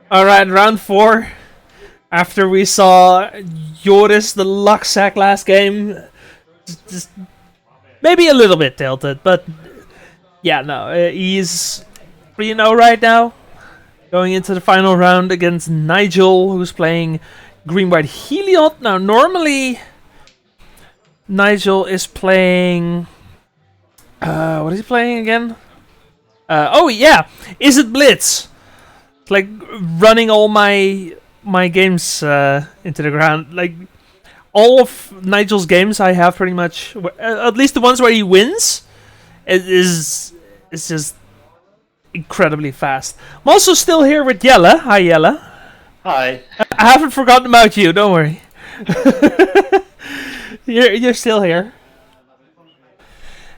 All right, round 4. After we saw Joris the luck sack last game, just maybe a little bit tilted, but yeah, no, he's 3-0 right now. Going into the final round against Nygel, who's playing green white Heliod. Now, normally Nygel is playing. What is he playing again? Oh yeah, is it Blitz? It's like running all my games into the ground. Like all of Nigel's games, I have pretty much, at least the ones where he wins, it is just incredibly fast. I'm also still here with Jelle. Hi, Jelle. Hi. I haven't forgotten about you. Don't worry. you're still here.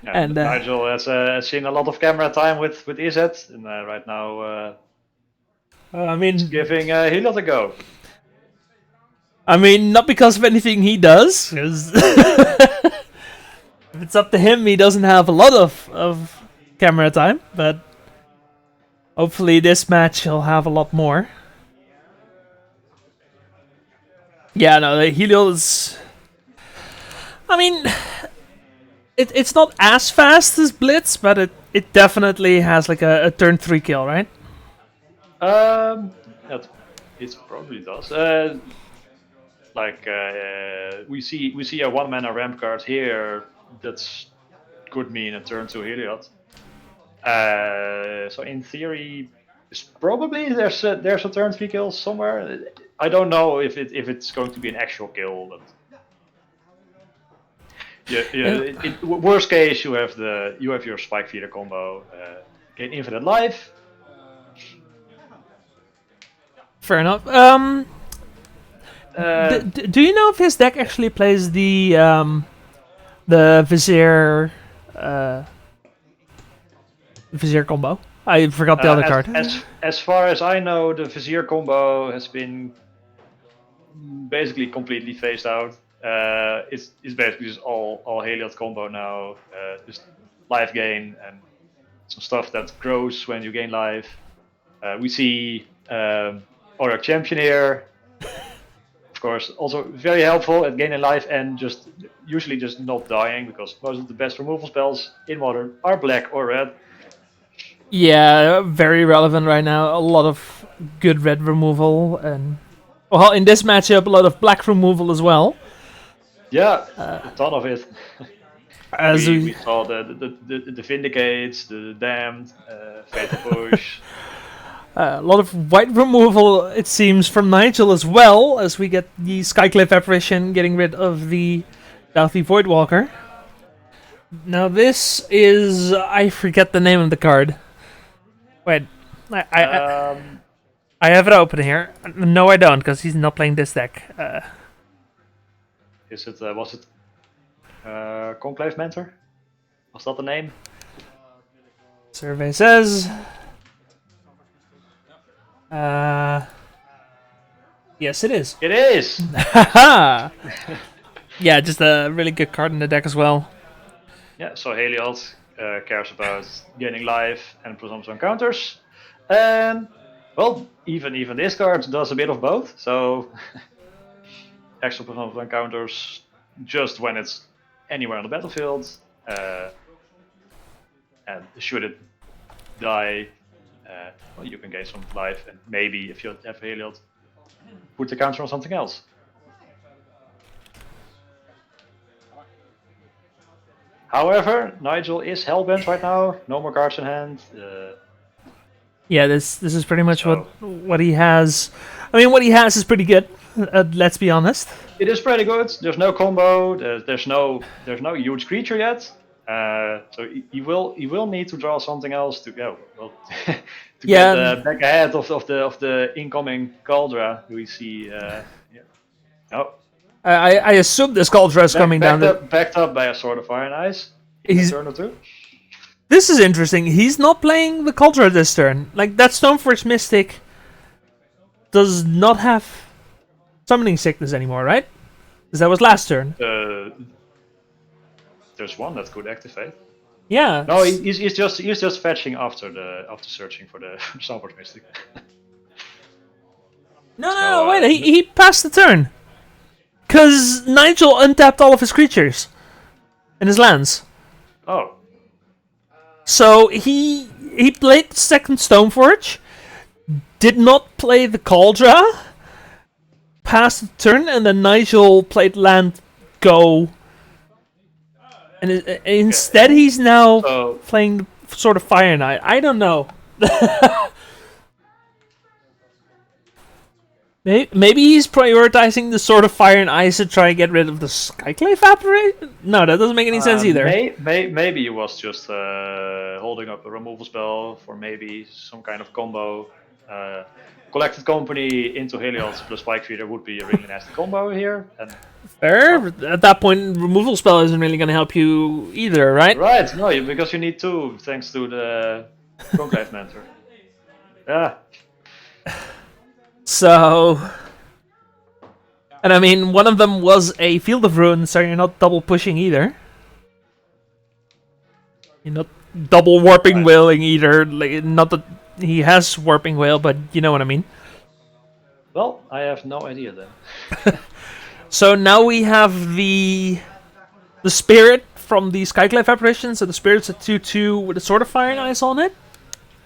Yeah, And Nigel has seen a lot of camera time with Izet, and right now I he's mean, giving Heliod a go. not because of anything he does. 'Cause if it's up to him, he doesn't have a lot of camera time. But hopefully, this match he'll have a lot more. Yeah, no, the Heliod is. I mean, it's not as fast as Blitz, but it definitely has like a turn 3 kill, right? That it probably does. We see a one mana ramp card here. That's could mean a turn to Heliod. So in theory, probably there's a turn 3 kill somewhere. I don't know if it's going to be an actual kill, but worst case, you have your spike feeder combo, gain infinite life. Fair enough. Uh, Do you know if his deck actually plays the uh, Vizier combo? I forgot the other as, card. as far as I know, the Vizier combo has been basically completely phased out. It's basically just all Heliod combo now. Just life gain and some stuff that grows when you gain life. We see Auric Champion here, of course, also very helpful at gaining life and just usually just not dying, because most of the best removal spells in Modern are black or red. Yeah, very relevant right now. A lot of good red removal, and well, in this matchup, a lot of black removal as well. Yeah, a ton of it. As We we, saw the Vindicates, the Damned, Fatal Push. a lot of white removal, it seems, from Nigel as well, as we get the Skycliff apparition, getting rid of the Doughty Voidwalker. Now this is, I forget the name of the card. Wait, I I, Um, I have it open here. No, I don't, because he's not playing this deck. was it Conclave Mentor? Was that the name? Survey says. Uh, yes, it is. It is. Haha! Yeah, just a really good card in the deck as well. Yeah, so Heliod cares about gaining life and presumption counters. And, well, even this card does a bit of both. So, extra presumption counters just when it's anywhere on the battlefield. Uh, and should it die, well, you can gain some life. And maybe if you have Heliod, put the counter on something else. However, Nigel is hellbent right now. No more cards in hand. Yeah, this is pretty much So what he has. I mean, what he has is pretty good. Let's be honest. it is pretty good. There's no combo. There's no huge creature yet. So he will need to draw something else to go. Well, to get Yeah, back ahead of the incoming Caldra we see. Yeah. Oh, I assume this Cauldron is coming down. backed up by a Sword of Fire and Ice in a He's turn or two. This is interesting. He's not playing the Cauldron this turn. Like that Stoneforge Mystic does not have summoning sickness anymore, right? Because that was last turn. There's one that could activate. Yeah. No, he's just fetching after searching for the Stoneforge Mystic. No, wait, he passed the turn. Because Nygel untapped all of his creatures and his lands. Oh. So he played second Stoneforge, did not play the Cauldra, passed the turn, and then Nygel played land go. And instead he's now playing the sort of Fire Knight. I don't know. Maybe he's prioritizing the sort of Fire and Ice to try and get rid of the Skyclave Apparition? No, that doesn't make any sense either. Maybe he was just holding up a removal spell for maybe some kind of combo. Collected Company into Heliod plus Spike Feeder would be a really nasty combo here. And fair. At that point, removal spell isn't really going to help you either, right? Right, no, because you need 2 thanks to the Conclave Mentor. Yeah. So, and I mean, one of them was a Field of Ruin, so you're not double pushing either. You're not double Warping Wailing either. Like, not that he has Warping Wail, but you know what I mean. Well, I have no idea then. So now we have the Spirit from the Skyclave Apparition. So the Spirit's a 2/2 with a Sword of Fire and Ice on it.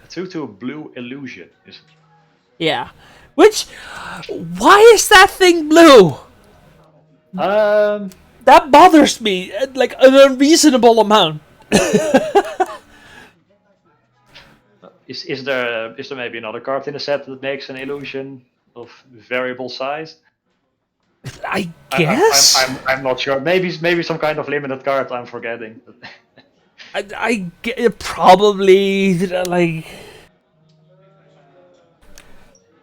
A 2/2 blue illusion, is it? Yeah. Which, why is that thing blue? That bothers me, like an unreasonable amount. Is there maybe another card in the set that makes an illusion of variable size? I guess. I'm not sure. Maybe some kind of limited card I'm forgetting. I get probably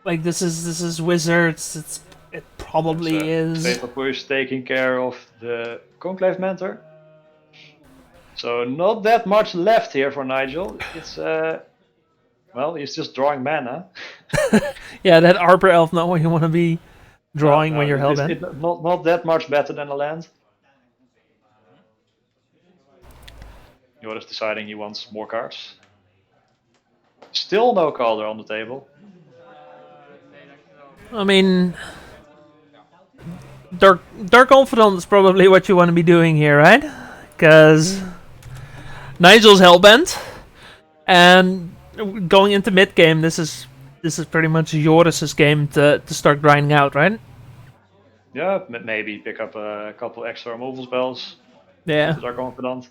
like this is Wizards. It probably is. Paper Push taking care of the Conclave Mentor. So not that much left here for Nygel. It's well, he's just drawing mana. Yeah, that Arbor Elf, not what you want to be drawing when you're hellbent. Not that much better than a land. Joris deciding he wants more cards. Still no Calder on the table. I mean, Dark Confidant is probably what you want to be doing here, right? Because Nygel's hellbent, and going into mid game, this is pretty much Joris's game to start grinding out, right? Yeah, maybe pick up a couple extra removal spells. Yeah. Dark Confidant.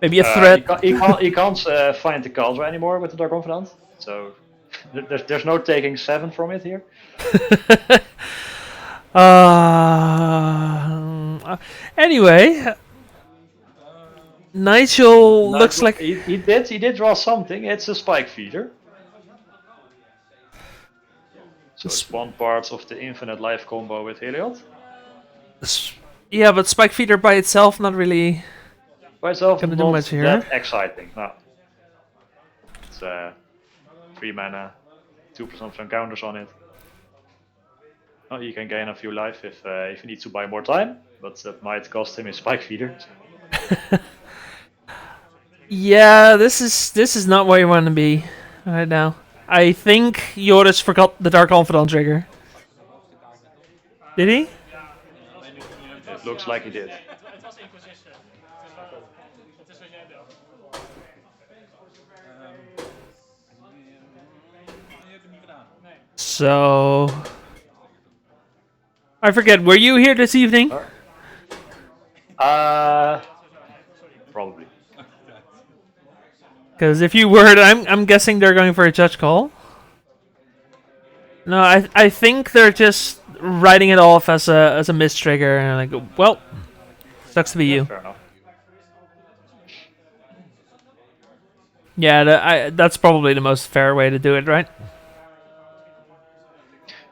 Maybe a threat. He can't find the Cauldra anymore with the Dark Confidant, so there's no taking 7 from it here. Anyway, Nygel looks like he did draw something. It's a Spike Feeder. So it's one part of the infinite life combo with Heliod. Yeah, but Spike Feeder by itself not really by itself gonna not do much here. That exciting. No. It's 3 mana, 2% of encounters on it. Oh, you can gain a few life if you need to buy more time, but that might cost him his Spike Feeder. Yeah, this is not where you want to be right now. I think Joris forgot the Dark Confidant trigger. Did he? It looks like he did. So I forget, were you here this evening? Probably. Because if you were, I'm guessing they're going for a judge call. No, I think they're just writing it off as a missed trigger, and like, well, sucks to be you. Fair enough. Yeah, that's probably the most fair way to do it, right?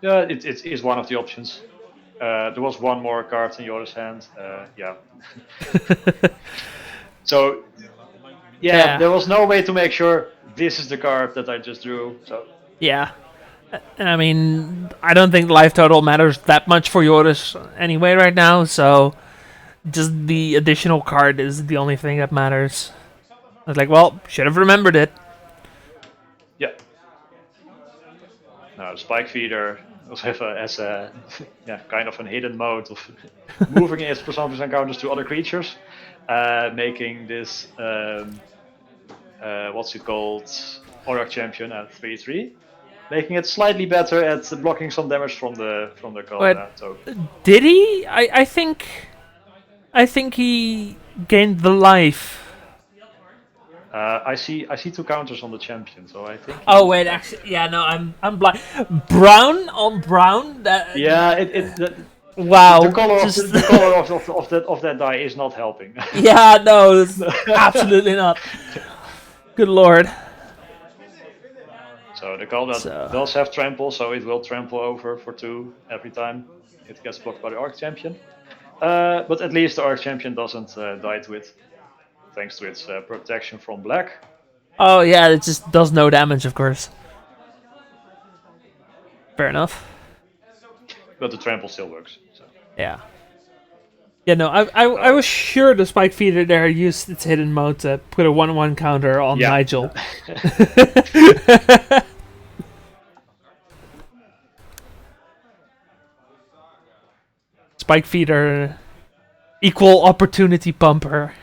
Yeah, it is one of the options. There was one more card in Joris' hand. Yeah. So, yeah, there was no way to make sure this is the card that I just drew. So. Yeah. I mean, I don't think life total matters that much for Joris anyway right now, so just the additional card is the only thing that matters. I was like, well, should have remembered it. Yeah. Now Spike Feeder also has a kind of a hidden mode of moving its personas encounters to other creatures, making this what's it called, Orc Champion at 3/3, making it slightly better at blocking some damage from the But Golda token. did he? I think he gained the life. I see two counters on the champion, so I think. Oh wait, actually, yeah, no, I'm blind. Brown on brown. That Yeah, wow. the color of that die is not helping. Yeah, no, absolutely not. Good lord. So the Golda does have trample, so it will trample over for 2 every time it gets blocked by the Arc Champion. But at least the Arc Champion doesn't die to it, thanks to its protection from black. Oh yeah, it just does no damage, of course. Fair enough. But the trample still works. So. Yeah. Yeah, no, I was sure the Spike Feeder there used its hidden mode to put a 1/1 counter on Nygel. Spike Feeder, equal opportunity pumper.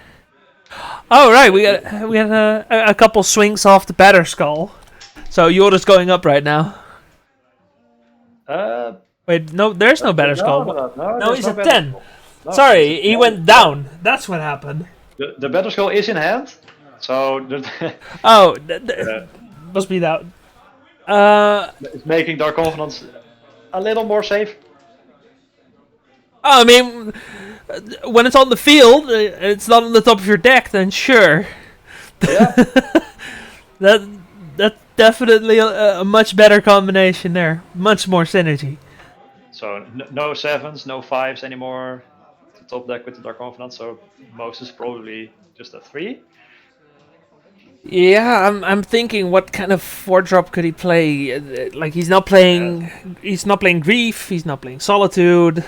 Oh right, we got a couple swings off the batter skull. So Joris going up right now. Wait, no, there's no batter skull. No, he's at 10. No, sorry, he went down. That's what happened. The batter skull is in hand, so oh, must be that. It's making Dark Confidence a little more safe. Oh, I mean, when it's on the field, it's not on the top of your deck, then sure. Yeah. That's definitely a much better combination there. Much more synergy. So no 7s, no 5s anymore to top deck with the Dark Confidence, so most is probably just a 3. Yeah, I'm thinking what kind of 4-drop could he play? Like he's not playing Grief, he's not playing Solitude.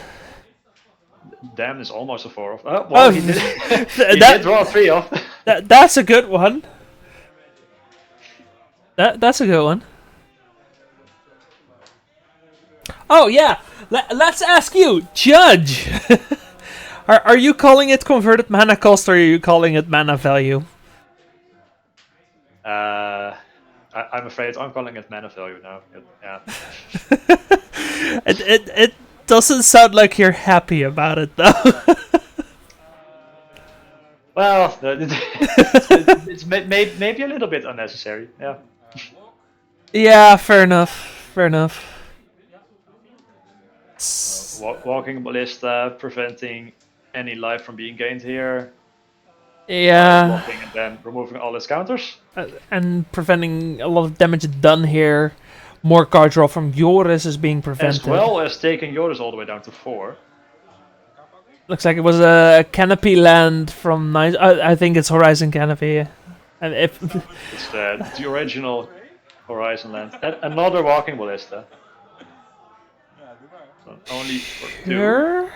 Damn is almost a 4 off. Oh, well, he did, he did draw a 3 off. That's a good one. That's a good one. Oh yeah, let's ask you, Judge. Are you calling it converted mana cost, or are you calling it mana value? I'm afraid I'm calling it mana value now. Yeah. It doesn't sound like you're happy about it though. Well, it's maybe a little bit unnecessary. Yeah. Yeah, fair enough. Fair enough. Walking Ballista, preventing any life from being gained here. Yeah. Blocking and then removing all its counters. And preventing a lot of damage done here. More card draw from Joris is being prevented. As well as taking Joris all the way down to 4. Looks like it was a Canopy land from Nygel. I think it's Horizon Canopy. And if it's the original Horizon land. And another Walking Ballista. So only for 2. Sure.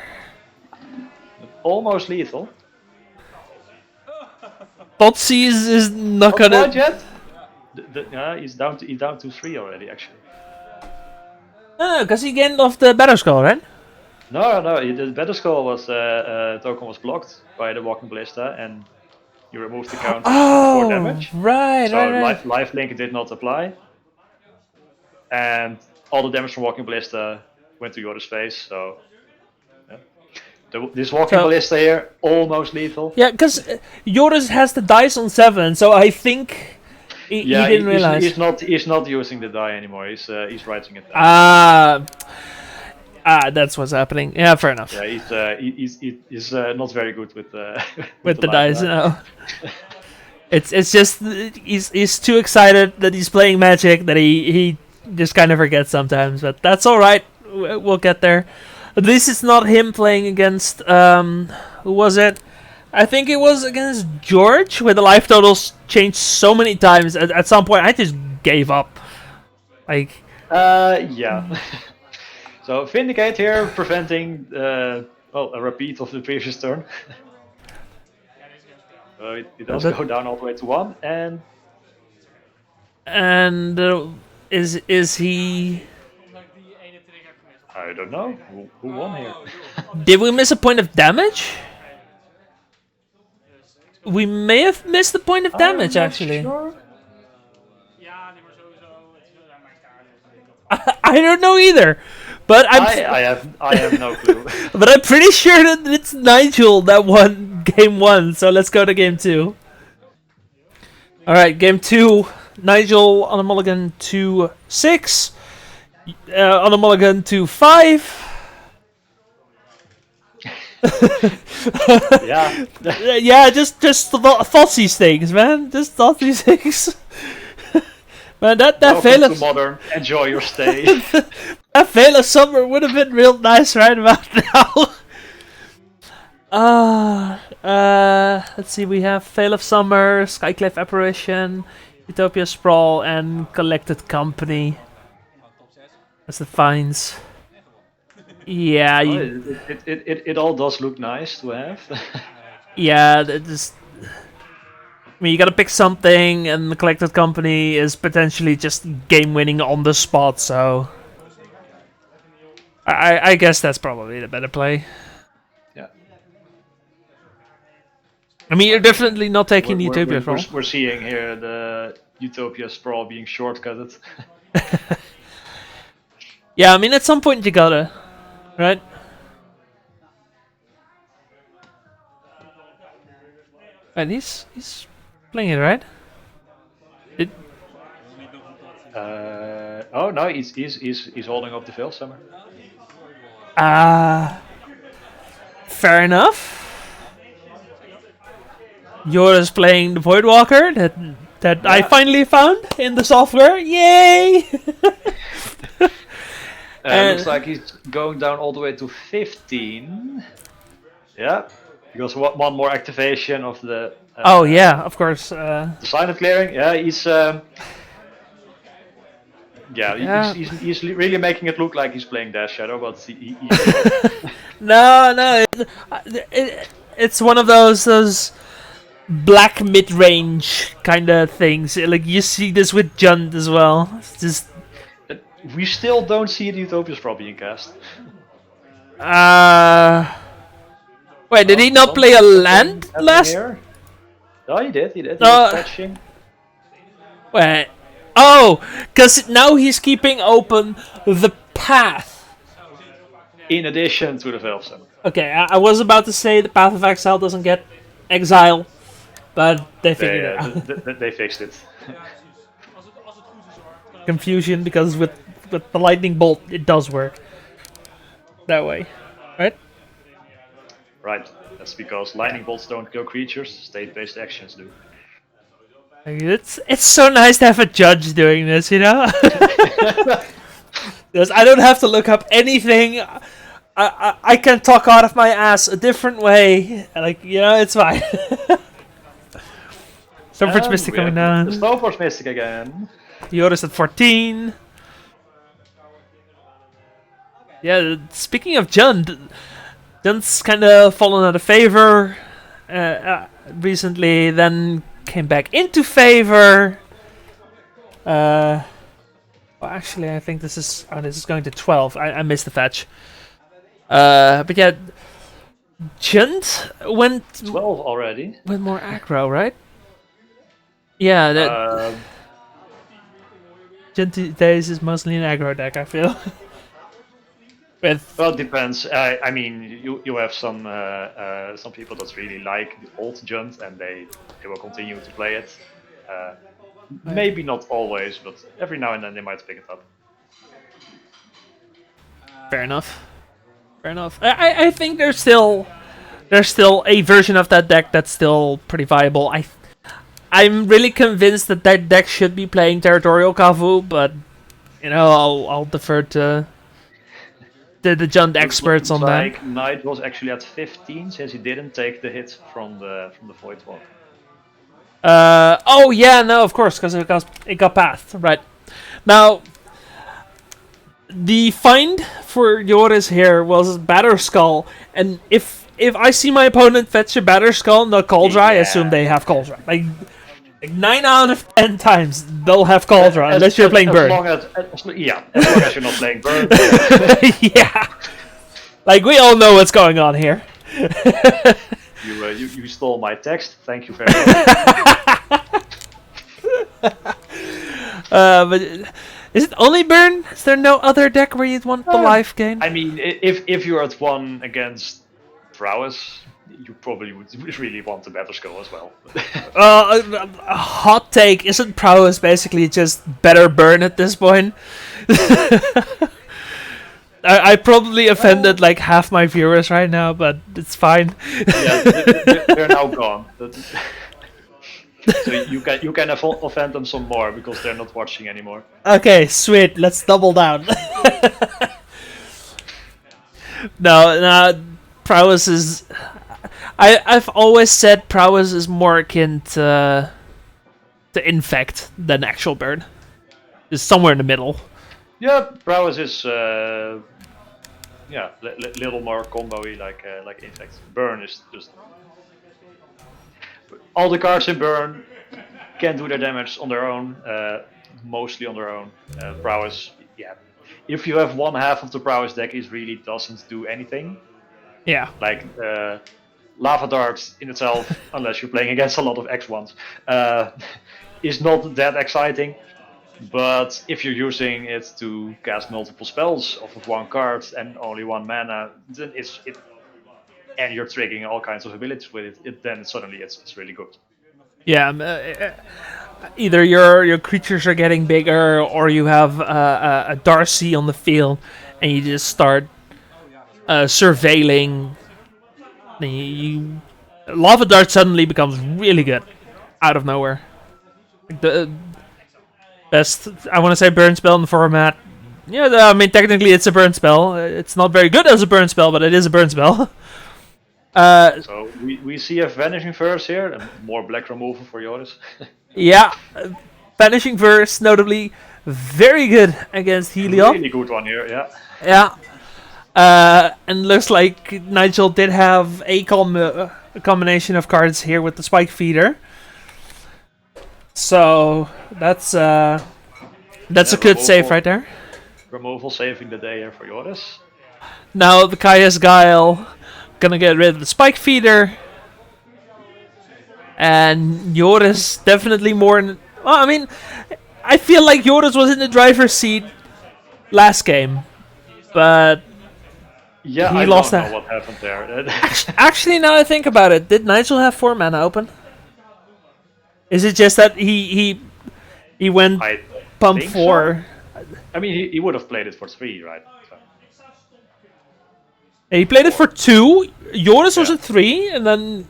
Almost lethal. Botsy is not gonna. Not yet. He's down to 3 already, actually. No, because he gained off the battle skull, right? No. The battle skull was token was blocked by the Walking Ballista, and you removed the counter for damage. Right, so right. Life Link did not apply, and all the damage from Walking Ballista went to Joris' face. So this Walking Ballista here almost lethal. Yeah, because Joris has the dice on 7, so I think he didn't realize. He's not using the die anymore. He's writing it down. That's what's happening. Yeah, fair enough. Yeah, he's not very good with with the dice. No. It's just he's too excited that he's playing Magic that he just kind of forgets sometimes. But that's all right. We'll get there. This is not him playing against who was it? I think it was against George, where the life totals changed so many times. At some point, I just gave up. Like. Yeah. So Vindicate here, preventing a repeat of the previous turn. It does go down all the way to 1, and is he? I don't know. Who won here? Did we miss a point of damage? We may have missed the point of damage, I'm not actually. sure. I don't know either. But I have no clue. but I'm pretty sure that it's Nygel that won game 1, so let's go to game 2. Alright, game 2. Nygel on a mulligan to 6. On a mulligan to 5. Yeah. Yeah, just thought these things, man. Just thought these things. Man, that Welcome Vela to Modern. Enjoy your stay. that Vela summer would have been real nice right about now. Let's see. We have Veil of Summer, Skyclave Apparition, Utopia Sprawl, and Collected Company. That's the finds. Yeah, It all does look nice to have. yeah. Just, I mean, you gotta pick something, and the Collected Company is potentially just game winning on the spot. So, I guess that's probably the better play. Yeah. I mean, you're definitely not taking the Utopia Sprawl. We're seeing here the Utopia Sprawl being shortcutted. Yeah, I mean, at some point you gotta, right? And he's playing it, right? Oh no, he's holding up the Veil Summer. Fair enough. Joris playing the Voidwalker that I finally found in the software. Yay! Looks like he's going down all the way to 15. Yeah, because one more activation of the. Oh yeah, of course. The silent clearing. Yeah, he's. He's really making it look like he's playing Dash Shadow, but No, it's one of those black mid-range kind of things. Like you see this with Jund as well. It's just. We still don't see the Utopia Sprawl being cast. Wait, did he not play a land last? Oh, he did. He was fetching. Wait. Oh, because now he's keeping open the path. In addition to the Veil Summer. Okay, I was about to say the Path of Exile doesn't get exile, but they figured it out. They fixed it. Confusion because with the lightning bolt it does work that way, right? Right. That's because lightning bolts don't kill creatures. State-based actions do. It's so nice to have a judge doing this, you know. Because I don't have to look up anything. I can talk out of my ass a different way. Like, you know, it's fine. Stoneforge Mystic coming down. Stoneforge Mystic again. Joris at 14. Yeah, speaking of Jund's kind of fallen out of favor recently, then came back into favor. Well, actually, I think this is going to 12. I missed the fetch. But yeah, Jund went 12 already. Went more aggro, right? Yeah, that. Jund these days is mostly an aggro deck, I feel. Well, it depends. I mean, you have some people that really like the old Jund and they will continue to play it. Maybe not always, but every now and then they might pick it up. Fair enough. Fair enough. I think there's still a version of that deck that's still pretty viable. I'm really convinced that deck should be playing Territorial Kavu, but you know, I'll defer to the Jund experts on that. Like Knight was actually at 15 since he didn't take the hit from the Voidwalk. Oh yeah, no, of course, because it got pathed, right? Now, the find for Joris here was Batterskull, and if I see my opponent fetch a Batterskull, no Cauldron, I assume they have Cauldron. Like, Like 9 out of 10 times they'll have Cauldron unless you're playing Burn. As long as you're not playing Burn. Yeah. Like, we all know what's going on here. You stole my text. Thank you very much. But is it only Burn? Is there no other deck where you'd want the life gain? I mean, if you're at 1 against Prowess, you probably would really want the Battle Skull as well. A hot take, isn't Prowess basically just better Burn at this point? I probably offended like half my viewers right now, but it's fine. Yeah, they're now gone. So you can offend them some more because they're not watching anymore. Okay, sweet. Let's double down. No, Prowess is. I've always said Prowess is more akin to Infect than actual Burn. It's somewhere in the middle. Yeah, Prowess is little more combo-y like Infect. Burn is just all the cards in Burn can do their damage on their own, mostly on their own. Prowess, yeah. If you have one half of the Prowess deck, it really doesn't do anything. Yeah. Like Lava Dart in itself, unless you're playing against a lot of X1s, is not that exciting. But if you're using it to cast multiple spells off of one card and only 1 mana, then and you're triggering all kinds of abilities with it, then suddenly it's really good. Yeah. Either your creatures are getting bigger, or you have a Darcy on the field, and you just start surveilling. Lava Dart suddenly becomes really good out of nowhere. Like the best, I want to say, burn spell in the format. Yeah, I mean, technically it's a burn spell. It's not very good as a burn spell, but it is a burn spell. So we see a Vanishing Verse here, and more black removal for Joris. Yeah, Vanishing Verse, notably, very good against Heliod. Really good one here, yeah. Yeah. And looks like Nygel did have a combination of cards here with the Spike Feeder. So that's a good save right there. Removal saving the day here for Joris. Now the Kaya's Guile gonna get rid of the Spike Feeder. And Joris definitely more. Well, I mean, I feel like Joris was in the driver's seat last game, but yeah, he I lost don't that. know what happened there. Actually, now I think about it, did Nygel have 4 mana open? Is it just that he went pump 4? So. I mean, he would have played it for 3, right? So. He played it for 2. Joris was at 3, and then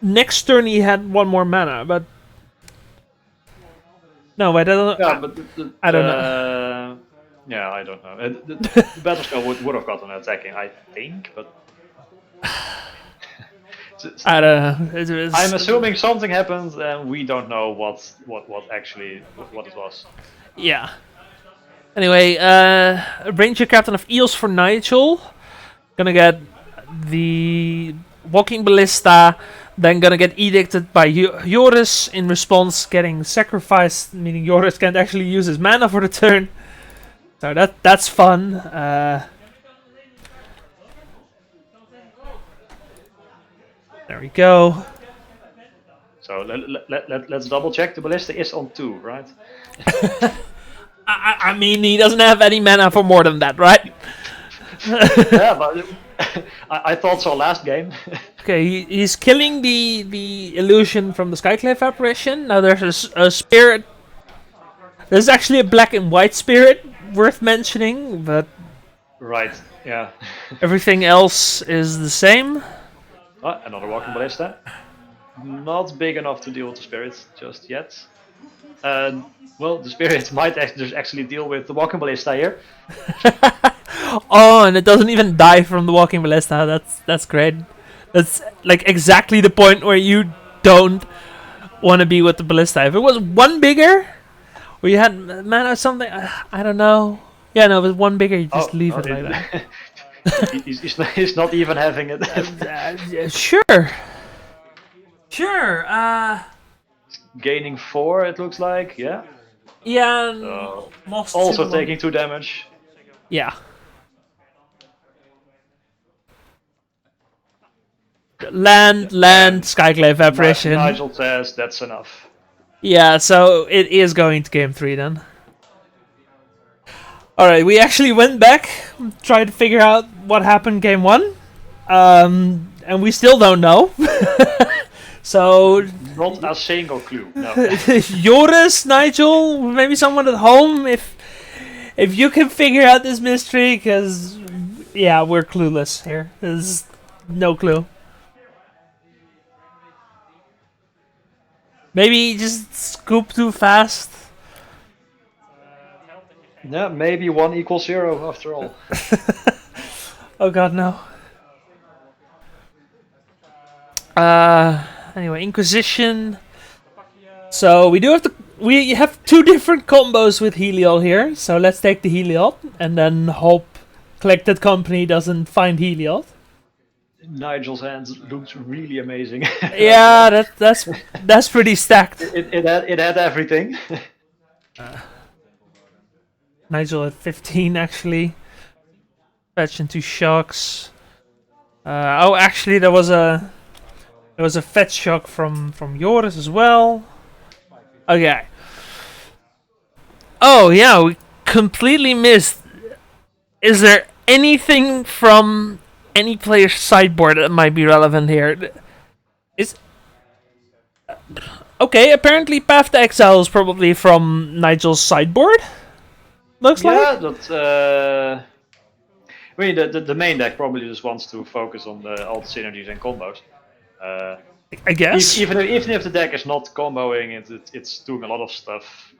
next turn he had 1 more mana. But no, I don't. Yeah, but I don't know. Yeah, I don't know. The Battle Skull would have gotten attacking, I think, but I don't know. I'm assuming something happened, and we don't know what it was. Yeah. Anyway, Ranger Captain of Eels for Nygel. Gonna get the Walking Ballista, then gonna get Edicted by Joris in response, getting sacrificed, meaning Joris can't actually use his mana for the turn. So that's fun. There we go. So let's double check. The Ballista is on 2, right? I mean, he doesn't have any mana for more than that, right? Yeah, but I thought so last game. Okay, he's killing the illusion from the Skyclave apparition. Now there's a spirit. There's actually a black and white spirit worth mentioning, but right, yeah. Everything else is the same. Oh, another Walking Ballista. Not big enough to deal with the spirits just yet. Well, the spirit might actually deal with the Walking Ballista here. Oh, and it doesn't even die from the Walking Ballista. That's great. That's like exactly the point where you don't want to be with the Ballista. If it was 1 bigger, or you had mana or something, I don't know. Yeah, no, if it's 1 bigger, you just leave it like that. He's not even having it. Sure. gaining 4, it looks like. Yeah. Yeah, most Also super taking 2 damage. Yeah. Land, And Skyclave apparition. Nygel says that's enough. Yeah, so it is going to game 3 then. Alright, we actually went back, tried to figure out what happened game 1. And we still don't know. So Not a single clue. No. Joris, Nygel, maybe someone at home, if you can figure out this mystery, because yeah, we're clueless here. There's no clue. Maybe just scoop too fast. Yeah, maybe 1 equals 0 after all. Oh god, no. Anyway, Inquisition. So we have 2 different combos with Heliod here. So let's take the Heliod and then hope Collected Company doesn't find Heliod. Nigel's hands looked really amazing. Yeah, that's pretty stacked. It had everything. Nygel at 15 actually. Fetch into shocks. Actually there was a fetch shock from Joris as well. Okay. Oh yeah, we completely missed. Is there anything from any player's sideboard that might be relevant here? Okay, apparently Path to Exile is probably from Nigel's sideboard. Looks like. Yeah, that. I mean, the main deck probably just wants to focus on all the synergies and combos. I guess. Even if the deck is not comboing, it's doing a lot of stuff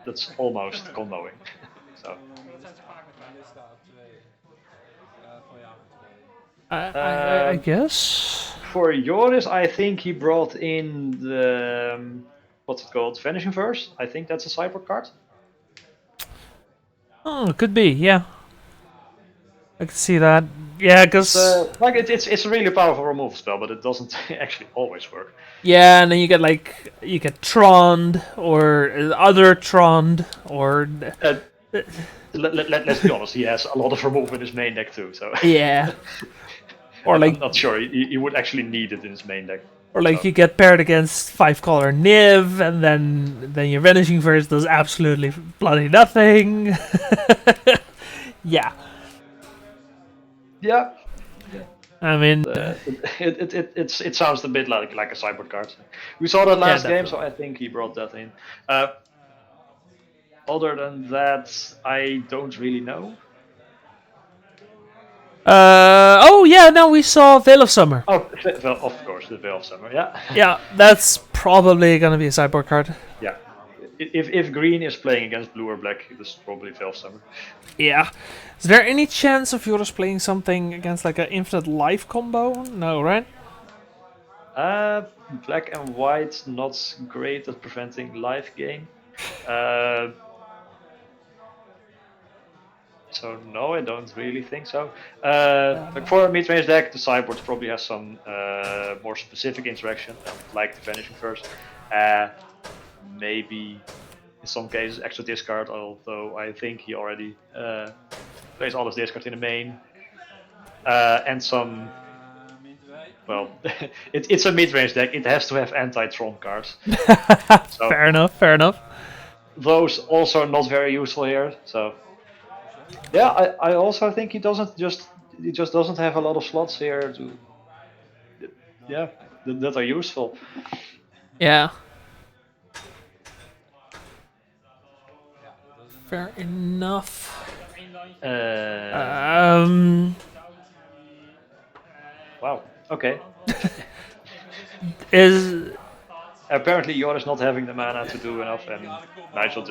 that's almost comboing. So. I guess. For Joris, I think he brought in the what's it called, Vanishing Verse. I think that's a sideboard card. Oh, could be. Yeah, I can see that. Yeah, because like it's a really powerful removal spell, but it doesn't actually always work. yeah, and then you get Trond or other Trond or Let's be honest, he has a lot of removal in his main deck too. So yeah, or I'm not sure he would actually need it in his main deck. Or you get paired against 5-color Niv, and then your Vanishing Verse does absolutely bloody nothing. Yeah. Yeah. I mean, it sounds a bit like a sideboard card. We saw that last game, so I think he brought that in. Other than that, I don't really know. We saw Veil of Summer. Oh, of course, the Veil of Summer, yeah. Yeah, that's probably gonna be a sideboard card. Yeah. If green is playing against blue or black, this is probably Veil of Summer. Yeah. Is there any chance of yours playing something against an infinite life combo? No, right? Black and white, not great at preventing life gain. So no, I don't really think so. For a mid-range deck, the sideboard probably has some more specific interaction, like the Vanishing Verse. Maybe in some cases extra discard, although I think he already plays all his discards in the main. And some... Well, it's a mid-range deck, it has to have anti-Tron cards. So fair enough. Those also not very useful here, so... Yeah, I also think he just doesn't have a lot of slots here that are useful. Yeah. Fair enough. Wow. Okay. Is apparently Joris not having the mana to do enough, and Nygel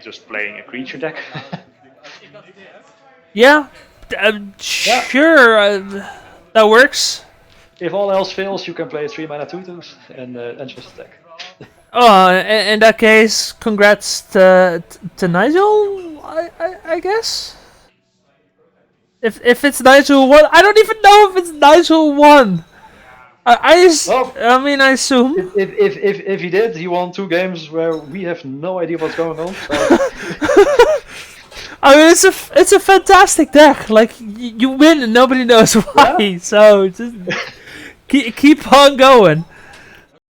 just playing a creature deck. Yeah, sure, that works. If all else fails, you can play 3 mana 2/2s and just attack. Oh, in that case, congrats to Nygel, I guess. If it's Nygel 1, I don't even know if it's Nygel 1. Well, I assume. if he did, he won 2 games where we have no idea what's going on. So. I mean, it's a fantastic deck. Like you win and nobody knows why. Yeah. So just keep on going.